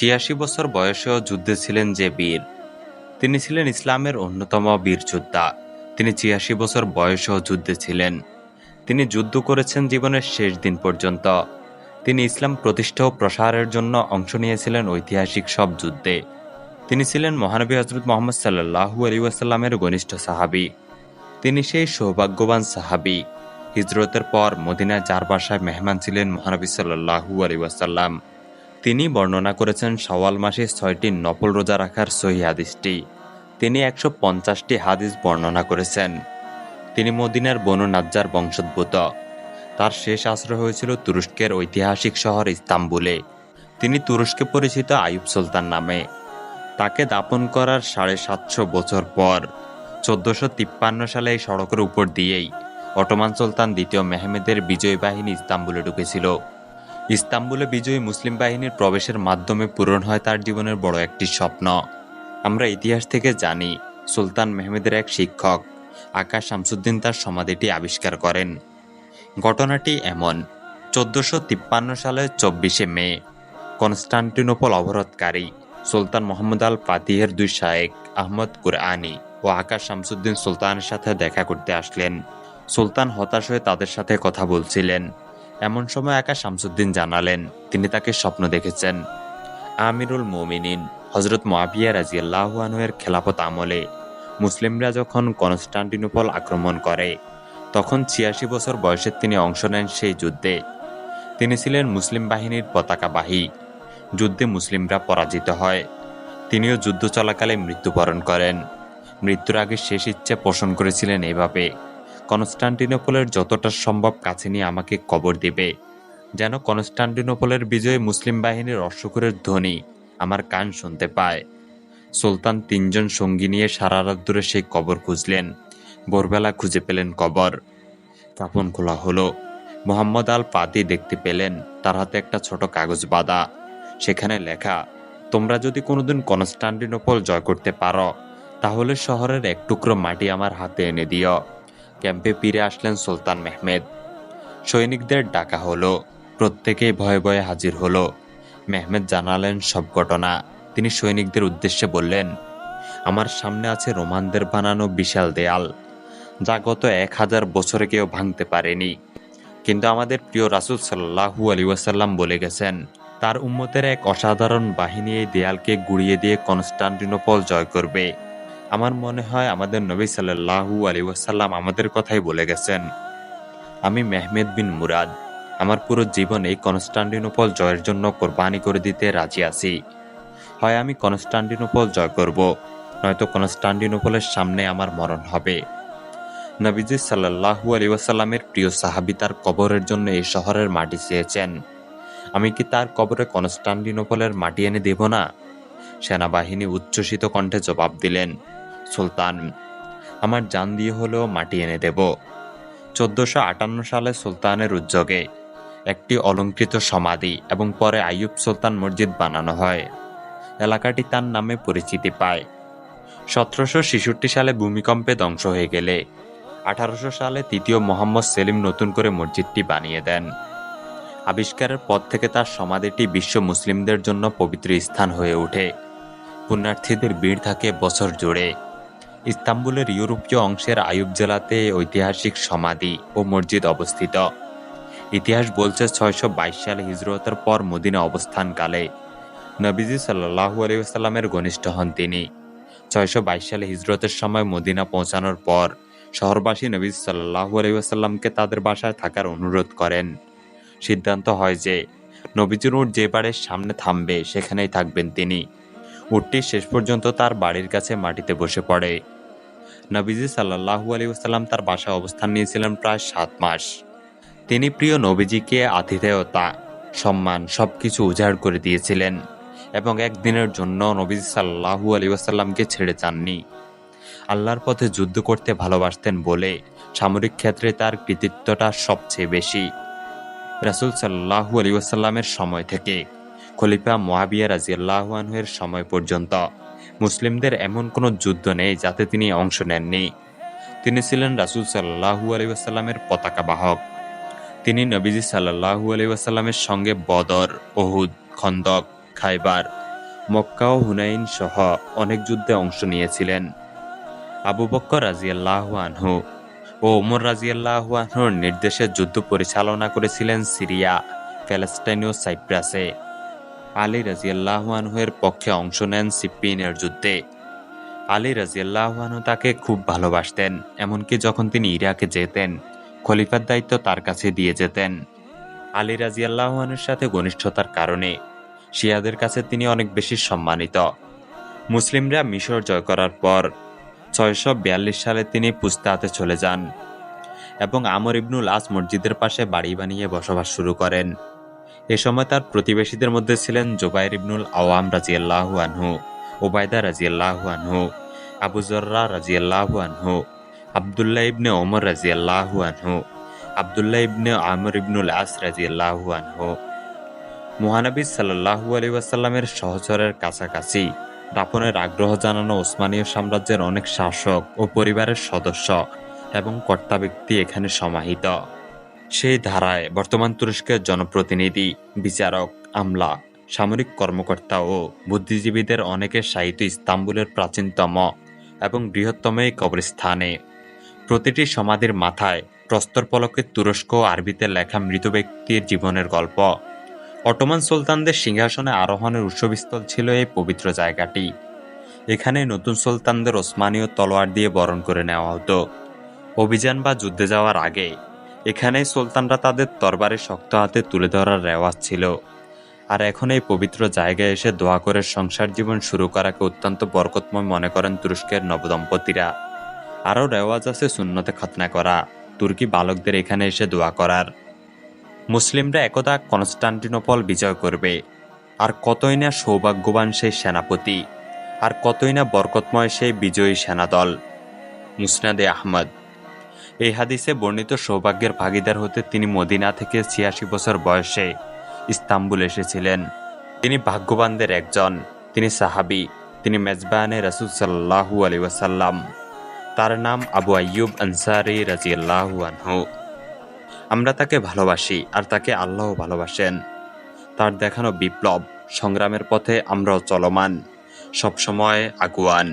৮৬ বছর বয়সেও যুদ্ধে ছিলেন যে বীর, তিনি ছিলেন ইসলামের অন্যতম বীর যোদ্ধা। তিনি ৮৬ বছর বয়সেও যুদ্ধে ছিলেন। তিনি যুদ্ধ করেছেন জীবনের শেষ দিন পর্যন্ত। তিনি ইসলাম প্রতিষ্ঠা ও প্রসারের জন্য অংশ নিয়েছিলেন ঐতিহাসিক সব যুদ্ধে। তিনি ছিলেন মহানবী হযরত মুহাম্মদ সাল্লাল্লাহু আলাইহি ওয়াসাল্লামের ঘনিষ্ঠ সাহাবী। তিনি সেই সৌভাগ্যবান সাহাবী, হিজরতের পর মদিনায় যার বাসায় মেহমান ছিলেন মহানবী সাল্লাল্লাহু আলাইহি ওয়াসাল্লাম। তিনি বর্ণনা করেছেন শাওয়াল মাসে ৬টি নফল রোজা রাখার সহিহ হাদিসটি। তিনি ১৫০টি হাদিস বর্ণনা করেছেন। তিনি মদিনার বনু নাজ্জার বংশোদ্ভূত। তার শেষ আশ্রয় হয়েছিল তুরস্কের ঐতিহাসিক শহর ইস্তাম্বুলে। তিনি তুরস্কে পরিচিত আইয়ুব সুলতান নামে। তাকে দাপন করার ৭৫০ বছর পর ১৪৫৩ সালে এই সড়কের উপর দিয়েই অটোমান সুলতান দ্বিতীয় মেহমেদের বিজয়ী বাহিনী ইস্তাম্বুলে ঢুকেছিল। ইস্তাম্বুলে বিজয়ী মুসলিম বাহিনীর প্রবেশের মাধ্যমে পূরণ হয় তার জীবনের বড় একটি স্বপ্ন। আমরা ইতিহাস থেকে জানি, সুলতান মেহমেদের এক শিক্ষক আকা শামসুদ্দিন তার সমাধিটি আবিষ্কার করেন। ঘটনাটি এমন: ১৪৫৩ সালের ২৪শে মে কনস্টান্টিনোপল অবরোধকারী সুলতান মোহাম্মদ আল ফাতিহের দুই শায়েখ আহমদ কুরআনী ও আকা শামসুদ্দিন সুলতানের সাথে দেখা করতে আসলেন। সুলতান হতাশ হয়ে তাদের সাথে কথা বলছিলেন। এমন সময় আকা শামসুদ্দিন জানালেন তিনি তাকে স্বপ্ন দেখেছেন। আমিরুল মুমিনিন হযরত মুআবিয়া রাদিয়াল্লাহু আনহু এর খেলাফত আমলে মুসলিমরা যখন কনস্টান্টিনোপল আক্রমণ করে, তখন ৮৬ বছর বয়সে তিনি অংশ নেন সেই যুদ্ধে। তিনি ছিলেন মুসলিম বাহিনীর পতাকাবাহী। যুদ্ধে মুসলিমরা পরাজিত হয়। তিনিও যুদ্ধ চলাকালে মৃত্যুবরণ করেন। মৃত্যুর আগে শেষ ইচ্ছে পোষণ করেছিলেন এভাবে: কনস্টান্টিনোপলের যতটা সম্ভব কাছে নিয়ে আমাকে কবর দিবে, যেন কনস্টান্টিনোপলের বিজয়ে মুসলিম বাহিনীর অশ্বক্ষুরের ধ্বনি আমার কান শুনতে পায়। সুলতান ৩ জন সঙ্গী নিয়ে সারা রাত ধরে সেই কবর খুঁজলেন। ভোরবেলা খুঁজে পেলেন কবর। কাফন খোলা হলো। মোহাম্মদ আল ফাতি দেখতে পেলেন তার হাতে একটা ছোট কাগজ বাঁধা। সেখানে লেখা, তোমরা যদি কোনোদিন কনস্টান্টিনোপল জয় করতে পারো, তাহলে শহরের এক টুকরো মাটি আমার হাতে এনে দিও। ক্যাম্পে ফিরে আসলেন সুলতান মেহমেদ। সৈনিকদের ডাকা হলো। প্রত্যেকেই ভয়ে ভয়ে হাজির হলো। মেহমেদ জানালেন সব ঘটনা। তিনি সৈনিকদের উদ্দেশ্যে বললেন, আমার সামনে আছে রোমানদের বানানো বিশাল দেয়াল, যা গত ১০০০ বছরে কেউ ভাঙতে পারেনি। কিন্তু আমাদের প্রিয় রাসূল সাল্লাল্লাহু আলাইহি ওয়াসাল্লাম বলে গেছেন, তার উম্মতের এক অসাধারণ বাহিনী এই দেয়ালকে গুড়িয়ে দিয়ে কনস্টান্টিনোপল জয় করবে। আমার মনে হয় আমাদের নবী সাল্লাল্লাহু আলাইহি ওয়াসাল্লাম আমাদের কথাই বলে গেছেন। আমি মেহমেদ বিন মুরাদ আমার পুরো জীবন এই কনস্টান্টিনোপল জয়ের জন্য কোরবানি করে দিতে রাজি আছি। হয় আমি কনস্টান্টিনোপল জয় করব, নয়তো কনস্টান্টিনোপলের সামনে আমার মরণ হবে। নবীজি সাল্লাল্লাহু আলাইহি ওয়াসাল্লামের প্রিয় সাহাবী তার কবরের জন্য এই শহরের মাটি চেয়েছেন। আমি কি তার কবরে কনস্টান্টিনোপলের মাটি এনে দেব না? সেনাবাহিনী উচ্ছ্বসিত কণ্ঠে জবাব দিলেন, সুলতান, আমার জান দিয়ে হলেও মাটি এনে দেব। ১৪৫৮ সালে সুলতানের উদ্যোগে একটি অলংকৃত সমাধি এবং পরে আইয়ুব সুলতান মসজিদ বানানো হয়। এলাকাটি তার নামে পরিচিতি পায়। ১৭৬৬ সালে ভূমিকম্পে ধ্বংস হয়ে গেলে ১৮০০ সালে তৃতীয় মোহাম্মদ সেলিম নতুন করে মসজিদটি বানিয়ে দেন। আবিষ্কারের পর থেকে তার সমাধিটি বিশ্ব মুসলিমদের জন্য পবিত্র স্থান হয়ে ওঠে। পুণ্যার্থীদের ভিড় থাকে বছর জুড়ে। ইস্তাম্বুলের ইউরোপীয় অংশের আইয়ুব জেলাতে ঐতিহাসিক সমাধি ও মসজিদ অবস্থিত। ইতিহাস বলছে ৬২২ সালে হিজরতের পর মদিনা অবস্থানকালে নবীজি সাল্লাল্লাহু আলাইহি ওয়াসাল্লামের ঘনিষ্ঠ হন তিনি। ৬২২ সালে হিজরতের সময় মদিনা পৌঁছানোর পর শহরবাসী নবীজি সাল্লাল্লাহু আলাইহি ওয়াসাল্লামকে তাদের বাসায় থাকার অনুরোধ করেন। সিদ্ধান্ত হয় যে নবীজির উট যে বাড়ির সামনে থামবে সেখানেই থাকবেন তিনি। উটটি শেষ পর্যন্ত তার বাড়ির কাছে মাটিতে বসে পড়ে। নবীজি সাল্লাল্লাহু আলাইহি ওয়াসাল্লাম তার বাসায় অবস্থান নিয়েছিলেন প্রায় ৭ মাস। তিনি প্রিয় নবীজিকে আতিথেয়তা, সম্মান সবকিছু উজাড় করে দিয়েছিলেন এবং একদিনের জন্য নবীজি সাল্লাল্লাহু আলাইহি ওয়াসাল্লামকে ছেড়ে যাননি। আল্লাহর পথে যুদ্ধ করতে ভালোবাসতেন বলে সামরিক ক্ষেত্রে তার কৃতিত্বটা সবচেয়ে বেশি। রাসূল সাল্লাল্লাহু আলাইহি ওয়াসাল্লামের সময় থেকে খলিফা মুআবিয়া রাদিয়াল্লাহু আনহু এর সময় পর্যন্ত মুসলিমদের এমন কোনো যুদ্ধ নেই যাতে তিনি অংশ নেননি। তিনি ছিলেন রাসূল সাল্লাল্লাহু আলাইহি ওয়াসাল্লামের পতাকা বাহক। তিনি নবীজি সাল্লাল্লাহু আলাইহি ওয়াসাল্লামের সঙ্গে বদর, উহুদ, খন্দক, খায়বার মক্কা ও হুনাইন সহ অনেক যুদ্ধে অংশ নিয়েছিলেন। আবু বকর রাজিয়াল্লাহু আনহু ও ওমর রাজিয়াল্লাহু আনহুর নির্দেশে যুদ্ধ পরিচালনা করেছিলেন সিরিয়া, প্যালেস্টাইন ও সাইপ্রাসে। আলী রাজিয়াল্লাহু আনহুর পক্ষে অংশ নেন সিপ্পিনের যুদ্ধে। আলী রাজিয়াল্লাহু আনহু তাকে খুব ভালোবাসতেন, এমনকি যখন তিনি ইরাকে যেতেন খলিফার দায়িত্ব তার কাছে দিয়ে যেতেন। আলী রাজিয়াল্লাহু আনহুর সাথে ঘনিষ্ঠতার কারণে শিয়াদের কাছে তিনি অনেক বেশি সম্মানিত। মুসলিমরা মিশর জয় করার পর 642 সালে তিনি পুস্তাতে চলে যান এবং আমর ইবনুল আস মসজিদের পাশে বাড়ি বানিয়ে বসবাস শুরু করেন। এ সময় তার প্রতিবেশীদের মধ্যে ছিলেন জুবাইর ইবনুল আওয়াম রাজিয়াল্লাহু আনহু, ওবায়দা রাজিয়াল্লাহু আনহু, আবু যররা রাজিয়াল্লাহু আনহু, আবদুল্লাহ ইবনে ওমর রাজিয়াল্লাহু আনহু, আবদুল্লাহ ইবনে আমর ইবনুল আস রাজিয়াল্লাহু আনহু। মহানবী সাল্লাল্লাহু আলাইহি ওয়াসাল্লামের সহচরের কাছাকাছি দাফনের আগ্রহ জানানো ওসমানীয় সাম্রাজ্যের অনেক শাসক ও পরিবারের সদস্য এবং কর্তা ব্যক্তি এখানে সমাহিত। সেই ধারায় বর্তমান তুরস্কের জনপ্রতিনিধি, বিচারক, আমলা, সামরিক কর্মকর্তা ও বুদ্ধিজীবীদের অনেকের শায়িত ইস্তাম্বুলের প্রাচীনতম এবং বৃহত্তম এই কবরস্থানে। প্রতিটি সমাধির মাথায় প্রস্তরফলকে তুরস্ক ও আরবিতে লেখা মৃত ব্যক্তির জীবনের গল্প। অটোমান সুলতানদের সিংহাসনে আরোহণের উৎসবস্থল ছিল এই পবিত্র জায়গাটি। এখানে নতুন সুলতানদের ওসমানীয় তলোয়ার দিয়ে বরণ করে নেওয়া হতো। অভিযান বা যুদ্ধে যাওয়ার আগে এখানেই সুলতানরা তাদের তরবারে শক্ত হাতে তুলে ধরার রেওয়াজ ছিল। আর এখন এই পবিত্র জায়গায় এসে দোয়া করে সংসার জীবন শুরু করাকে অত্যন্ত বরকতময় মনে করেন তুরস্কের নবদম্পতিরা। আরও রেওয়াজ আছে সুন্নতে খতনা করা, তুর্কি বালকদের এখানে এসে দোয়া করার। মুসলিমরা একদা কনস্টান্টিনোপল বিজয় করবে, আর কতই না সৌভাগ্যবান সেই সেনাপতি, আর কতই না বরকতময় সেই বিজয়ী সেনাদল। মুসনাদে আহমদ। এই হাদিসে বর্ণিত সৌভাগ্যের ভাগিদার হতে তিনি মদিনা থেকে 86 বছর বয়সে ইস্তাম্বুল এসেছিলেন। তিনি ভাগ্যবানদের একজন। তিনি সাহাবী, তিনি মেজবানে রাসূল সাল্লাল্লাহু আলাইহি ওয়াসাল্লাম। তার নাম আবু আইয়ুব আনসারী রাদিয়াল্লাহু আনহু। আমরা তাকে ভালোবাসি আর তাকে আল্লাহ ভালোবাসেন। তার দেখানো বিপ্লব সংগ্রামের পথে আমরাও চলমান, সবসময় আগুয়ান।